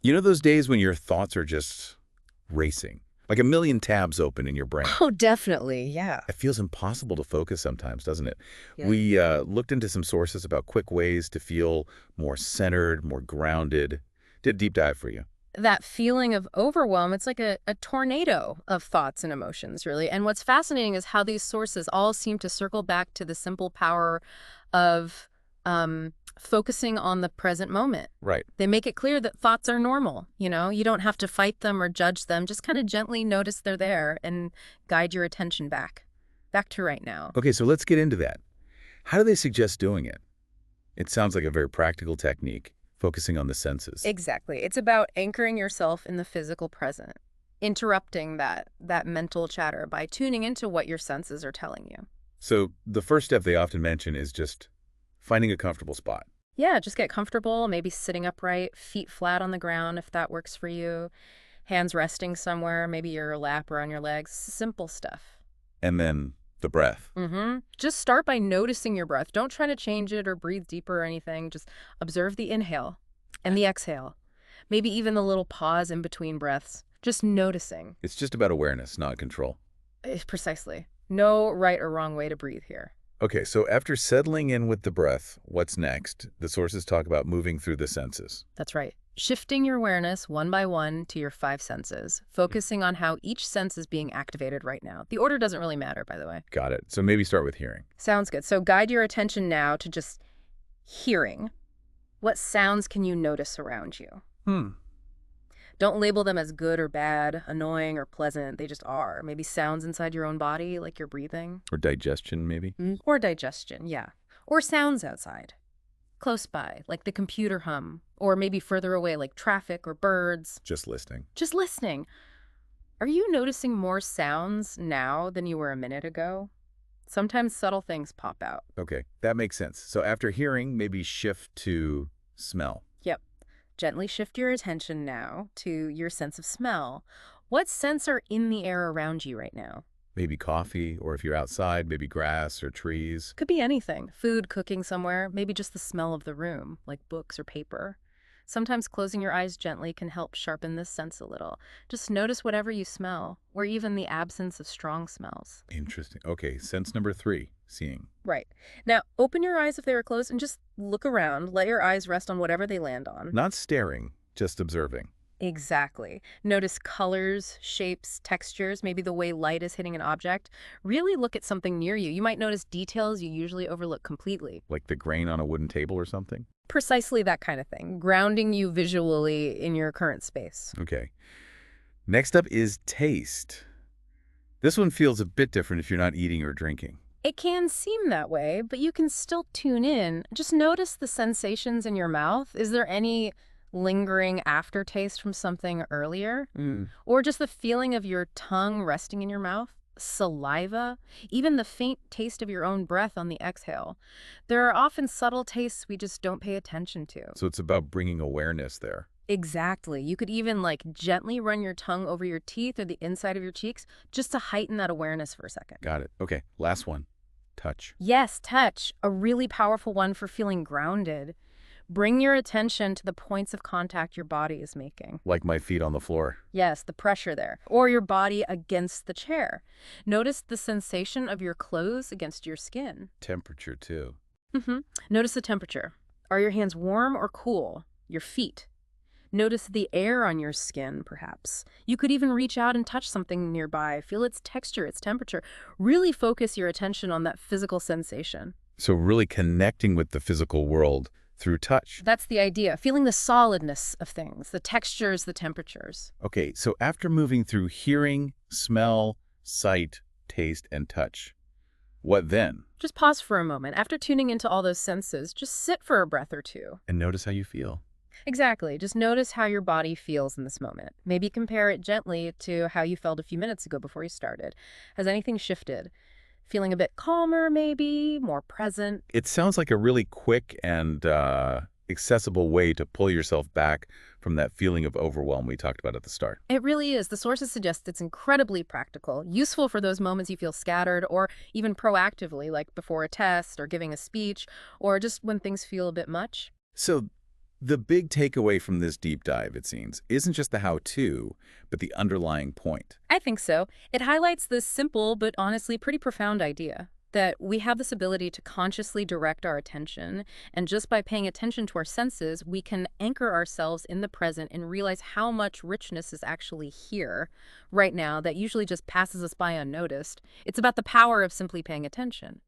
You know those days when your thoughts are just racing, like a million tabs open in your brain? Oh, definitely. Yeah. It feels impossible to focus sometimes, doesn't it? Yeah. We looked into some sources about quick ways to feel more centered, more grounded. Did a deep dive for you. That feeling of overwhelm, it's like a tornado of thoughts and emotions, really. And what's fascinating is how these sources all seem to circle back to the simple power of focusing on the present moment. Right. They make it clear that thoughts are normal. You don't have to fight them or judge them. Just kind of gently notice they're there and guide your attention back to right now. Okay, so let's get into that. How do they suggest doing it? It sounds like a very practical technique, focusing on the senses. Exactly. It's about anchoring yourself in the physical present, interrupting that mental chatter by tuning into what your senses are telling you. So the first step they often mention is just finding a comfortable spot. Yeah, just get comfortable, maybe sitting upright, feet flat on the ground if that works for you, hands resting somewhere, maybe your lap or on your legs, simple stuff. And then the breath. Just start by noticing your breath. Don't try to change it or breathe deeper or anything. Just observe the inhale and the exhale. Maybe even the little pause in between breaths. Just noticing. It's just about awareness, not control. Precisely. No right or wrong way to breathe here. Okay, so after settling in with the breath, what's next? The sources talk about moving through the senses. That's right. Shifting your awareness one by one to your five senses, focusing on how each sense is being activated right now. The order doesn't really matter, by the way. Got it. So maybe start with hearing. Sounds good. So guide your attention now to just hearing. What sounds can you notice around you? Don't label them as good or bad, annoying or pleasant. They just are. Maybe sounds inside your own body, like you're breathing. Or digestion, maybe? Or digestion, yeah. Or sounds outside. Close by, like the computer hum. Or maybe further away, like traffic or birds. Just listening. Just listening. Are you noticing more sounds now than you were a minute ago? Sometimes subtle things pop out. Okay, that makes sense. So after hearing, maybe shift to smell. Yep. Gently shift your attention now to your sense of smell. What scents are in the air around you right now? Maybe coffee, or if you're outside, maybe grass or trees. Could be anything. Food cooking somewhere, maybe just the smell of the room, like books or paper. Sometimes closing your eyes gently can help sharpen this sense a little. Just notice whatever you smell, or even the absence of strong smells. Interesting. Okay, sense number 3, seeing. Right. Now, open your eyes if they are closed and just look around. Let your eyes rest on whatever they land on. Not staring, just observing. Exactly. Notice colors, shapes, textures, maybe the way light is hitting an object. Really look at something near you. You might notice details you usually overlook completely. Like the grain on a wooden table or something? Precisely that kind of thing, grounding you visually in your current space. Okay. Next up is taste. This one feels a bit different if you're not eating or drinking. It can seem that way, but you can still tune in. Just notice the sensations in your mouth. Is there any lingering aftertaste from something earlier? Or just the feeling of your tongue resting in your mouth? Saliva, even the faint taste of your own breath on the exhale. There are often subtle tastes we just don't pay attention to. So it's about bringing awareness there. Exactly. You could even gently run your tongue over your teeth or the inside of your cheeks just to heighten that awareness for a second. Got it. Okay, last one. Touch. Yes, touch, a really powerful one for feeling grounded. Bring your attention to the points of contact your body is making. Like my feet on the floor. Yes, the pressure there. Or your body against the chair. Notice the sensation of your clothes against your skin. Temperature, too. Notice the temperature. Are your hands warm or cool? Your feet. Notice the air on your skin, perhaps. You could even reach out and touch something nearby. Feel its texture, its temperature. Really focus your attention on that physical sensation. So really connecting with the physical world through touch. That's the idea. Feeling the solidness of things, the textures, the temperatures. Okay, so after moving through hearing, smell, sight, taste, and touch, what then? Just pause for a moment. After tuning into all those senses, just sit for a breath or two. And notice how you feel. Exactly. Just notice how your body feels in this moment. Maybe compare it gently to how you felt a few minutes ago before you started. Has anything shifted? Feeling a bit calmer, maybe? More present? It sounds like a really quick and accessible way to pull yourself back from that feeling of overwhelm we talked about at the start. It really is. The sources suggest it's incredibly practical, useful for those moments you feel scattered, or even proactively, like before a test or giving a speech, or just when things feel a bit much. So The big takeaway from this deep dive, it seems, isn't just the how-to, but the underlying point. I think so. It highlights this simple but honestly pretty profound idea that we have this ability to consciously direct our attention, and just by paying attention to our senses, we can anchor ourselves in the present and realize how much richness is actually here right now that usually just passes us by unnoticed. It's about the power of simply paying attention.